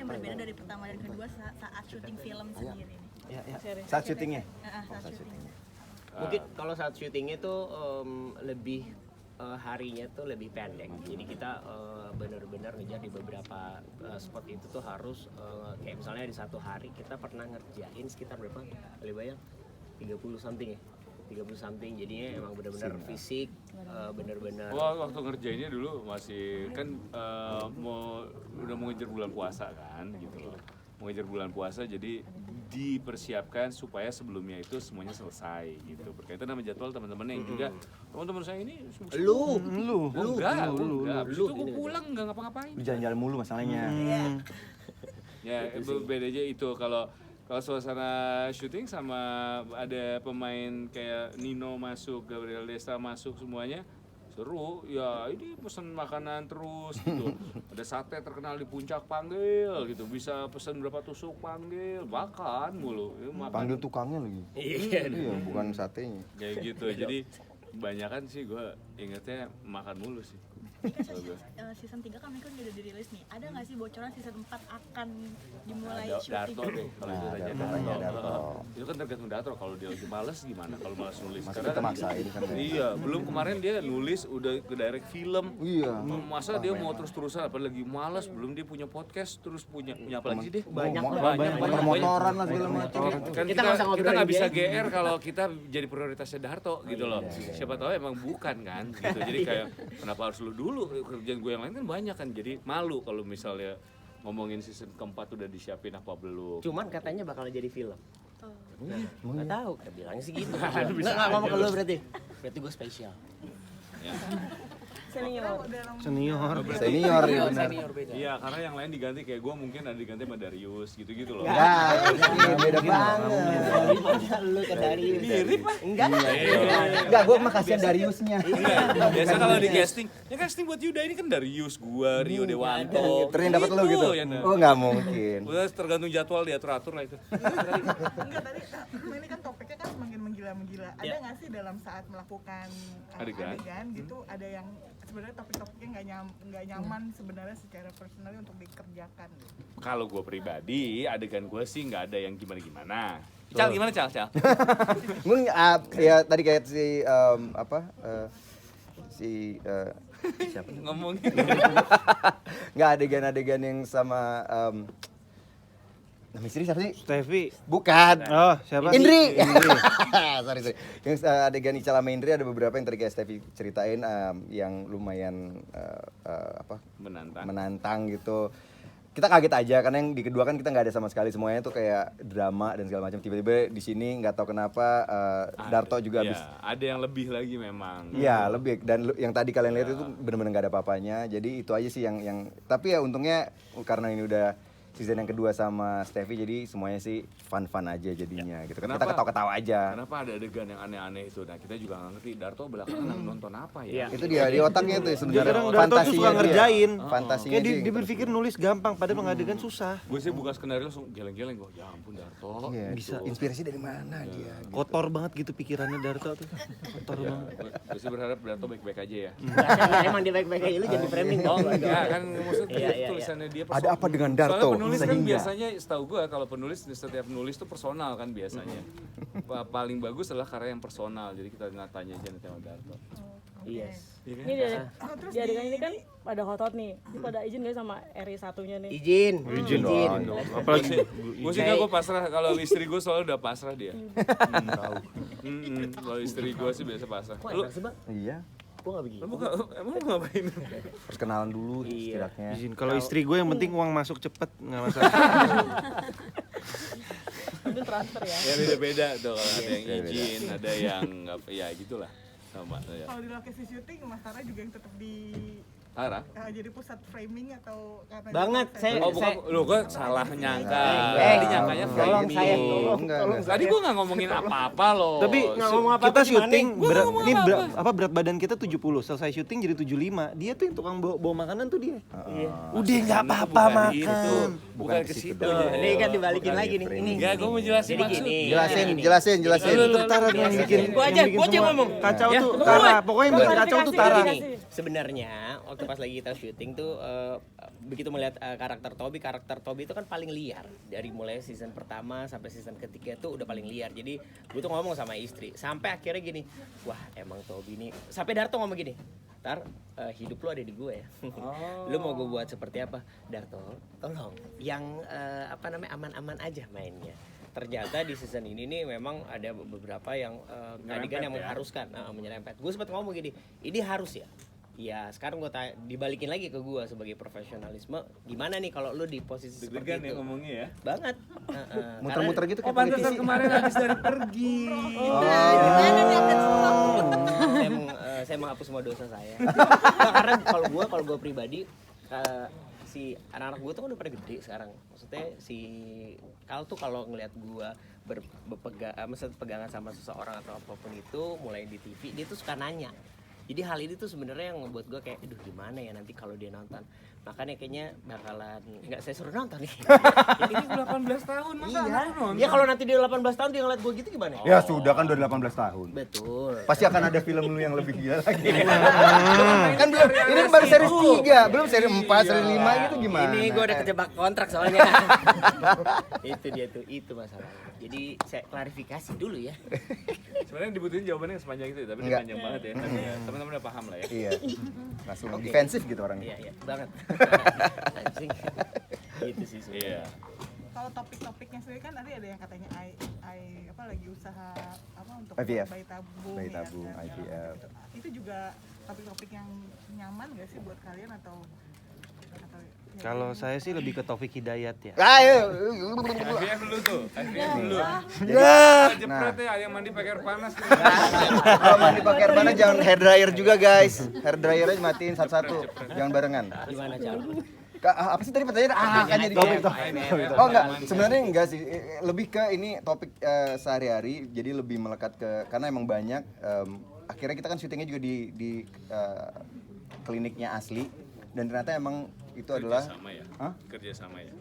yang berbeda dari pertama dan kedua saat syuting film sendiri nih? Saat syutingnya? Saat syutingnya. Mungkin kalau saat syutingnya tuh lebih harinya tuh lebih pendek. Jadi kita benar-benar ngejar di beberapa spot itu tuh harus kayak misalnya di satu hari kita pernah ngerjain sekitar berapa? Kali bayang 30 something ya. 30 something, jadinya emang benar-benar fisik, benar-benar. Waktu ngerjainnya dulu masih kan udah mau ngejar bulan puasa kan gitu loh. Mau ngejar bulan puasa jadi dipersiapkan supaya sebelumnya itu semuanya selesai gitu. Berkaitan sama jadwal teman-teman yang juga teman-teman saya ini Lu enggak, itu gue pulang enggak ngapa-ngapain. Jalan-jalan mulu masalahnya. Ya, beda aja itu kalau suasana syuting sama ada pemain kayak Nino masuk, Gabriel Desta masuk semuanya seru. Ya ini pesen makanan terus gitu. Ada sate terkenal di puncak panggil gitu. Bisa pesen berapa tusuk panggil, makan mulu. Makan. Panggil tukangnya lagi. Iya, bukan satenya. Kayak gitu. Jadi kebanyakan sih gue ingetnya makan mulu sih. Season 3 kan mereka udah dirilis nih. Ada nggak sih bocoran season 4 akan dimulai syuting? Darto deh, kalau itu aja Darto. Itu kan tergantung Darto, kalau dia lagi males gimana, kalau males nulis. Masa kita maksain kan. Iya, belum kemarin dia nulis udah ke direct film. Iya. Masa dia mau terus-terusan, apalagi males, belum dia punya podcast, terus punya apa lagi sih dia? Banyak. Motoran lah segala macam. Kan kita nggak bisa GR kalau kita jadi prioritasnya Darto gitu loh. Siapa tahu emang bukan kan gitu. Jadi kayak kenapa harus lu dulu, kerjaan gue yang lain kan banyak kan, jadi malu kalau misalnya ngomongin season keempat udah disiapin apa belum. Cuman katanya bakal jadi film. Nggak tahu, bilangnya sih gitu. Bisa Nggak ngomong aja ke lu berarti gue spesial. Senior Ya benar. Iya, karena yang lain diganti kayak gue mungkin ada diganti sama Darius gitu-gitu loh. Beda banget. Lu ke Darius. Mirip lah. Enggak, gue mah kasihan Dariusnya. Biasa kalau di casting, ya casting buat Yuda ini kan Darius, gua, Rio Dewanto. Terus yang dapat lu gitu. Ya, Oh, enggak mungkin. udah tergantung jadwal diatur-atur lah itu. Enggak, tadi ini kan topiknya kan semakin menggila-menggila. Ada nggak sih dalam saat melakukan adegan gitu, ada yang sebenarnya topik-topiknya nggak nyaman sebenarnya secara personal untuk dikerjakan gitu. Kalau gue pribadi, adegan gue sih nggak ada yang gimana-gimana. Cal, gimana Cal? Gue ya tadi kayak siapa? Ngomongin. Nggak adegan-adegan yang sama nama istri siapa sih? Steffi. Bukan. Oh, siapa? Indri. sorry. Yang adegan Ical sama Indri ada beberapa yang tadi kayak Steffi ceritain yang lumayan menantang gitu. Kita kaget aja karena yang di kedua kan kita nggak ada sama sekali, semuanya tuh kayak drama dan segala macam. Tiba-tiba di sini nggak tahu kenapa Darto juga habis. Ada yang lebih lagi memang. Iya, lebih, dan yang tadi kalian lihat itu benar-benar nggak ada apa-apanya. Jadi itu aja sih yang tapi ya untungnya karena ini udah season yang kedua sama Steffi, jadi semuanya sih fun-fun aja jadinya gitu. Kita ketawa-ketawa aja. Kenapa ada adegan yang aneh-aneh itu? Nah, kita juga nggak ngerti Darto belakangan nonton apa ya. Itu dia di otaknya tuh sebenarnya. Darto tuh suka ngerjain. Fantasinya kayak dia berpikir nulis gampang, padahal mengadegan susah. Gue sih buka skenario langsung geleng-geleng, gue ya ampun Darto. Iya, bisa inspirasi dari mana dia? Gitu. Kotor banget gitu pikirannya Darto tuh. Kotor banget. Gue sih berharap Darto baik-baik aja ya. Emang dia baik-baik aja, lu jadi framing dong. Enggak kan maksudnya tulisannya dia Ada apa dengan Darto? Soalnya penulis kan biasanya setahu gue kalau setiap penulis tuh personal kan biasanya. Paling bagus adalah karya yang personal. Jadi kita tanya aja nanti sama Darto. Yes. Ini di adegan ini kan pada hot nih. Ini pada izin gak sama RI satunya nih? Izin dong. Apalagi gue sih gue pasrah, kalau istri gue selalu udah pasrah dia. Kalau istri gue sih biasa pasrah. Lu Iya. Gue gak begini. Emang lu ngapain? Harus kenalan dulu setidaknya. Izin. Kalau istri gue yang penting uang masuk cepet, nggak masalah. Itu transfer ya? Ya beda-beda tuh, kalau ada yang izin, ada yang nggak, ya gitulah sama. Kalau di lokasi syuting, Mas Tara juga yang tetap di Tara? jadi pusat framing atau karena Banget, Lu gue salah nyangka. Tadi nyangkanya tolong saya, Enggak. Tadi gue nggak ngomongin apa-apa loh. Tapi kita syuting berat badan kita 70, selesai syuting jadi 75. Dia tuh yang tukang bawa makanan tuh dia. Udah nggak apa-apa makan. Bukan ke situ. Ini kan dibalikin lagi nih. Ini. Ya gue mau jelasin maksud. Jelasin. Itu Tara yang bikin. Gua aja ngomong. Kacau tuh Tara. Pokoknya yang bikin kacau tuh Tara. Sebenarnya waktu pas lagi kita syuting tuh begitu melihat karakter Toby itu kan paling liar dari mulai season pertama sampai season ketiga tuh udah paling liar. Jadi gue tuh ngomong sama istri sampai akhirnya gini, wah emang Toby ini, sampai Darto ngomong gini, Tar, hidup lu ada di gue ya. Lu mau gue buat seperti apa? Darto, tolong yang aman-aman aja mainnya. Ternyata di season ini nih memang ada beberapa yang adegan yang mengharuskan menyerempet. Gue sempat ngomong gini, ini harus ya. Ya sekarang gue dibalikin lagi ke gue sebagai profesionalisme. Gimana nih kalau lu di posisi seperti itu? Ya ngomongnya ya. Banget. Muter-muter gitu kayak pantesan politisi. kemarin habis dari pergi. Gimana nih update semua? Saya menghapus semua dosa saya. Karena kalau gue pribadi si anak-anak gue tuh kan udah pada gede sekarang. Maksudnya si Kal tuh kalau ngelihat gue pegangan sama seseorang atau apapun itu mulai di TV, dia tuh suka nanya. Jadi hal ini tuh sebenarnya yang ngebuat gue kayak, aduh gimana ya nanti kalau dia nonton. Makanya kayaknya bakalan nggak saya suruh nonton nih. Ini 18 tahun masa anak lu nonton? Ya kalau nanti dia 18 tahun dia ngeliat gue gitu gimana? Ya sudah kan udah 18 tahun. Betul. Pasti akan ada film lu yang lebih gila lagi. Kan belum, ini baru seri 3, belum seri 4, seri 5 gitu gimana? Ini gue udah kejebak kontrak soalnya. Itu dia tuh, itu masalahnya. Jadi saya klarifikasi dulu ya. Sebenarnya dibutuhin jawabannya sepanjang itu, tapi Enggak. panjang banget ya. Tapi ya, teman-teman udah paham lah ya. Iya. Langsung defensif gitu orangnya. Iya, banget. Anjing. Gitu sih sebenarnya. Iya. Kalau topik-topiknya sendiri kan tadi ada yang katanya lagi usaha untuk IVF. bayi tabung, Bayi ya, tabung, dan IVF. gitu. Itu juga topik-topik yang nyaman gak sih buat kalian atau Kalau saya sih lebih ke Taufik Hidayat ya. Ayo. IVF dulu tuh, IVF dulu. Ya. Jepret ya, yang mandi pakai air panas. Kalau mandi pakai air panas jangan hair dryer juga guys. Hair dryernya matiin satu-satu. Jangan barengan. Gimana cara? Apa sih tadi pertanyaan? Kan jadi topik. Oh enggak, sebenarnya enggak sih. Lebih ke ini topik sehari-hari. Jadi lebih melekat ke karena emang banyak. Akhirnya kita kan syutingnya juga di kliniknya asli. Dan ternyata emang itu adalah sama ya. Hah? Kerja sama ya.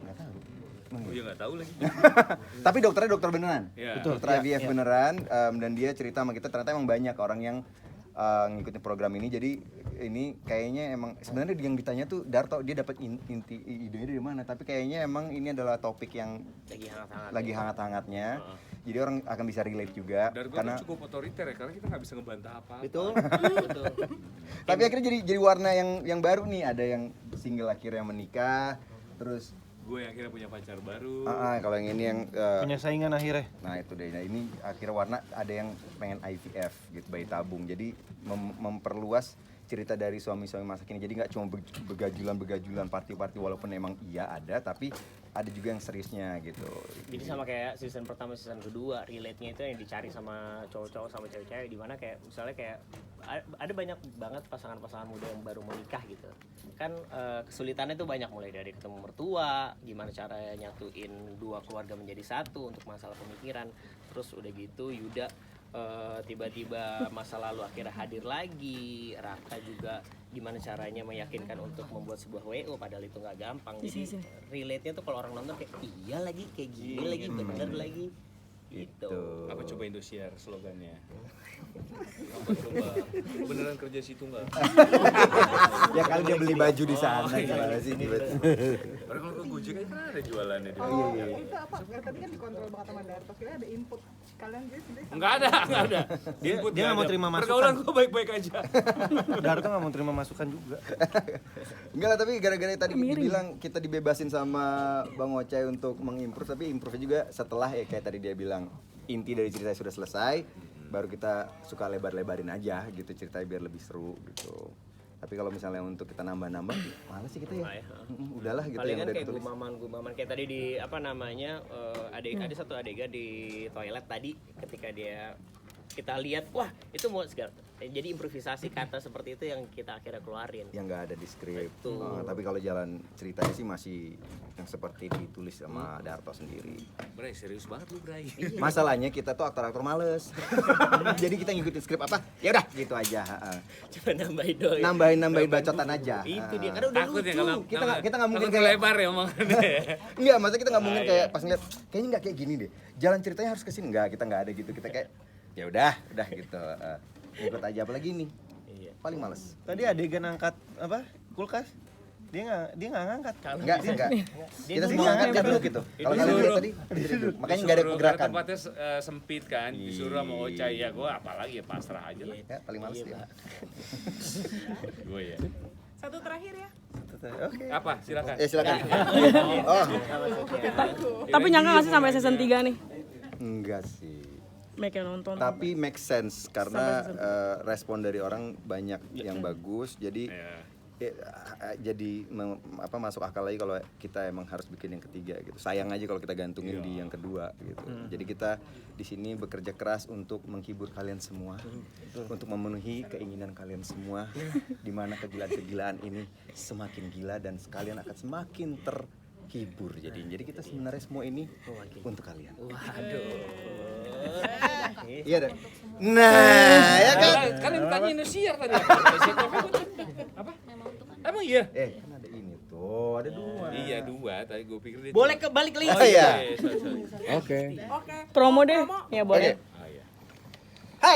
Nggak tahu. Oh ya nggak tahu lagi. Tapi dokternya dokter beneran. Iya. Dokter IVF beneran dan dia cerita sama kita ternyata emang banyak orang yang ngikutin program ini. Jadi ini kayaknya emang sebenarnya yang ditanya tuh Darto dia dapat inti idenya dari mana, tapi kayaknya emang ini adalah topik yang lagi hangat-hangatnya. Jadi orang akan bisa relate juga Dan gue karena tuh cukup otoriter ya, karena kita nggak bisa ngebantah apa-apa. Betul. tapi akhirnya jadi warna yang baru nih, ada yang single akhirnya menikah, terus Gue yang akhirnya punya pacar baru. kalau yang ini yang Punya saingan akhirnya. nah itu deh. Nah ini akhirnya warna ada yang pengen IVF gitu, bayi tabung. Jadi memperluas cerita dari suami-suami masa kini. Jadi nggak cuma begajulan party-party, walaupun emang iya ada, tapi ada juga yang seriusnya gitu. Jadi sama kayak season pertama, season kedua, relate-nya itu yang dicari sama cowok-cowok sama cewek-cewek, di mana kayak misalnya kayak ada banyak banget pasangan-pasangan muda yang baru menikah gitu. Kan kesulitannya tuh banyak, mulai dari ketemu mertua, gimana caranya nyatuin dua keluarga menjadi satu untuk masalah pemikiran. Terus udah gitu Yuda tiba-tiba masa lalu akhirnya hadir lagi. Raka juga gimana caranya meyakinkan untuk membuat sebuah WO, padahal itu nggak gampang. Jadi relate-nya tuh kalau orang nonton kayak iya lagi, kayak gini lagi, bener lagi gitu. Apa coba Indosiar slogannya? Apa coba beneran kerja situ nggak? Ya kali dia beli baju di sana gimana sih gitu. Orang kalau ke Gojek kan ada jualannya di Oh, itu apa? Tadi kan dikontrol banget sama Darto. Kira ada input kalian jadi sendiri. Enggak ada. Dia nggak mau terima masukan. Pergaulan gue baik-baik aja. Darto nggak mau terima masukan juga. Enggak lah, tapi gara-gara tadi dibilang kita dibebasin sama Bang Ocai untuk mengimprove, tapi improve juga setelah ya kayak tadi dia bilang inti dari cerita sudah selesai, baru kita suka lebar-lebarin aja gitu ceritanya biar lebih seru gitu. Tapi kalau misalnya untuk kita nambah-nambah, males sih kita ya. Udahlah gitu Palingan yang udah kayak ditulis. gumaman kayak tadi di apa namanya ada satu adegan di toilet tadi ketika kita lihat wah itu mau segala, jadi improvisasi kata seperti itu yang kita akhirnya keluarin. Yang nggak ada di skrip. Betul. Tapi kalau jalan ceritanya sih masih yang seperti ditulis sama Darto sendiri. Bray, serius banget lu, Bray. Masalahnya kita tuh aktor-aktor males. Jadi kita ngikutin skrip apa? Ya udah gitu aja. Cuma nambahin doang. Nambahin bacotan aja. Itu dia karena udah Takut lucu. ya kalau Kita nggak mungkin kayak kayak lebar ya omongannya. enggak, maksudnya kita nggak mungkin kayak pas ngeliat kayaknya nggak kayak gini deh. Jalan ceritanya harus ke sini. Enggak, kita nggak ada gitu. Kita kayak ya udah gitu. Ikut aja apalagi nih. Iya. paling males. Tadi adegan angkat apa? Kulkas. Dia nggak ngangkat. Enggak. Kita semua angkat dia duduk gitu. Kalau kalian lihat tadi, dia duduk. Makanya enggak ada Disuruh, pergerakan. karena tempatnya sempit kan, disuruh sama Ocha, ya gue apalagi ya pasrah aja lah. Ya, paling males dia. Gue ya. Satu terakhir ya. Oke. Apa? Silakan. Silakan. Oh, Tapi nyangka nggak sih sampai season 3 nih? enggak sih. Make yang nonton. Tapi make sense karena respon dari orang banyak yang bagus. Jadi masuk akal lagi kalau kita emang harus bikin yang ketiga gitu. Sayang aja kalau kita gantungin di yang kedua gitu. Jadi kita di sini bekerja keras untuk menghibur kalian semua, untuk memenuhi keinginan kalian semua, di mana kegilaan-kegilaan ini semakin gila dan kalian akan semakin terhibur. Jadi kita sebenarnya semua ini untuk kalian. Iya deh. Nah, ya kan? Kalian tanya Indosiar tadi apa? Emang iya? Kan ada ini tuh, ada 2. Iya 2, tadi gue pikir dia Boleh kebalik lagi. Oh iya. sorry. Oke. Promo deh. Ya boleh. Oke.